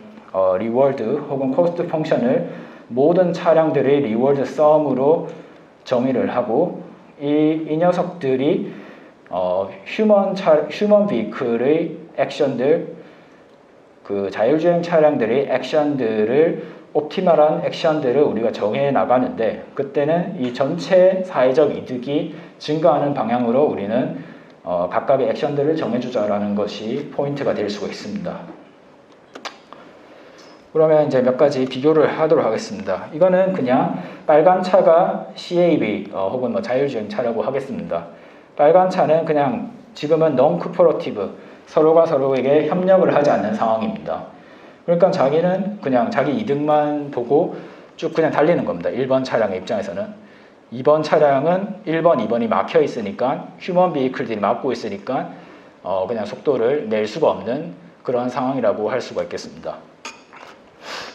[SPEAKER 1] 리워드 혹은 코스트 펑션을 모든 차량들의 리워드 썸으로 정의를 하고 이 녀석들이 휴먼 비이클의 액션들, 그 자율주행 차량들의 액션들을 옵티멀한 액션들을 우리가 정해 나가는데 그때는 이 전체 사회적 이득이 증가하는 방향으로 우리는 각각의 액션들을 정해주자라는 것이 포인트가 될 수가 있습니다. 그러면 이제 몇 가지 비교를 하도록 하겠습니다. 이거는 그냥 빨간 차가 CAV 혹은 뭐 자율주행 차라고 하겠습니다. 빨간 차는 그냥 지금은 non-cooperative, 서로가 서로에게 협력을 하지 않는 상황입니다. 그러니까 자기는 그냥 자기 이득만 보고 쭉 그냥 달리는 겁니다. 1번 차량의 입장에서는. 2번 차량은 1번, 2번이 막혀 있으니까 휴먼 비이클들이 막고 있으니까 그냥 속도를 낼 수가 없는 그런 상황이라고 할 수가 있겠습니다.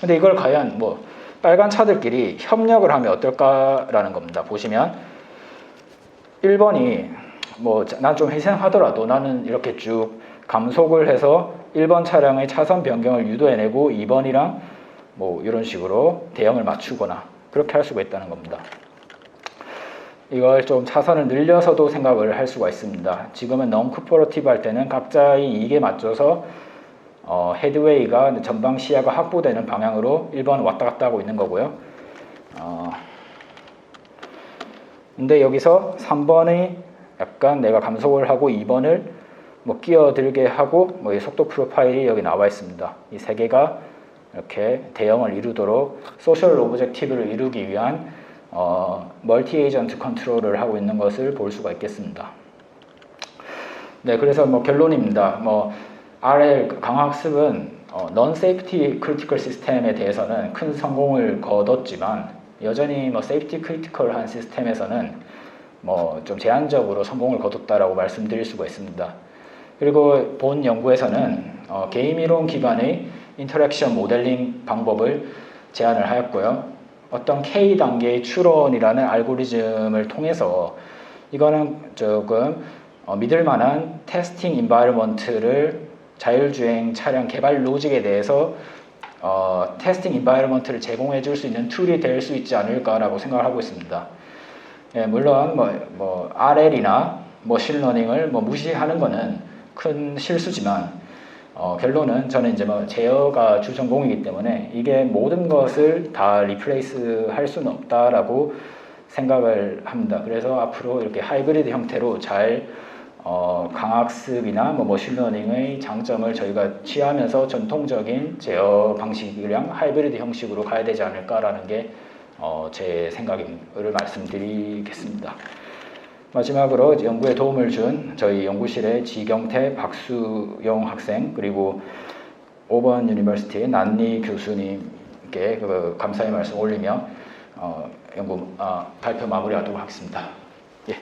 [SPEAKER 1] 근데 이걸 과연 뭐 빨간 차들끼리 협력을 하면 어떨까라는 겁니다. 보시면 1번이 뭐 난 좀 희생하더라도 나는 이렇게 쭉 감속을 해서 1번 차량의 차선 변경을 유도해내고 2번이랑 뭐 이런 식으로 대형을 맞추거나 그렇게 할 수가 있다는 겁니다. 이걸 좀 차선을 늘려서도 생각을 할 수가 있습니다. 지금은 non-cooperative 할 때는 각자의 이익에 맞춰서 헤드웨이가 전방 시야가 확보되는 방향으로 1번 왔다 갔다 하고 있는 거고요. 근데 여기서 3번의 약간 내가 감속을 하고 2번을 뭐 끼어들게 하고 뭐 이 속도 프로파일이 여기 나와 있습니다. 이 세 개가 이렇게 대형을 이루도록 소셜 오브젝티브를 이루기 위한 멀티 에이전트 컨트롤을 하고 있는 것을 볼 수가 있겠습니다. 네, 그래서 뭐 결론입니다. 뭐 RL 강화학습은 non-safety critical 시스템에 대해서는 큰 성공을 거뒀지만 여전히 뭐 safety critical한 시스템에서는 뭐 좀 제한적으로 성공을 거뒀다라고 말씀드릴 수가 있습니다. 그리고 본 연구에서는 게임 이론 기반의 인터랙션 모델링 방법을 제안을 하였고요. 어떤 K 단계의 추론이라는 알고리즘을 통해서 이거는 조금 믿을 만한 테스팅 인바이러먼트를 자율주행 차량 개발 로직에 대해서 테스팅 인바이러먼트를 제공해 줄 수 있는 툴이 될 수 있지 않을까라고 생각을 하고 있습니다. 예, 물론 뭐 RL이나 머신러닝을 무시하는 것은 큰 실수지만 결론은 저는 이제 제어가 주 전공이기 때문에 이게 모든 것을 다 리플레이스 할 수는 없다라고 생각을 합니다. 그래서 앞으로 이렇게 하이브리드 형태로 잘 강학습이나 머신러닝의 장점을 저희가 취하면서 전통적인 제어 방식이랑 하이브리드 형식으로 가야 되지 않을까라는 게 제 생각을 말씀드리겠습니다. 마지막으로 연구에 도움을 준 저희 연구실의 지경태, 박수영 학생 그리고 오번 유니버시티의 난리 교수님께 감사의 말씀 올리며 발표 마무리하도록 하겠습니다. 예.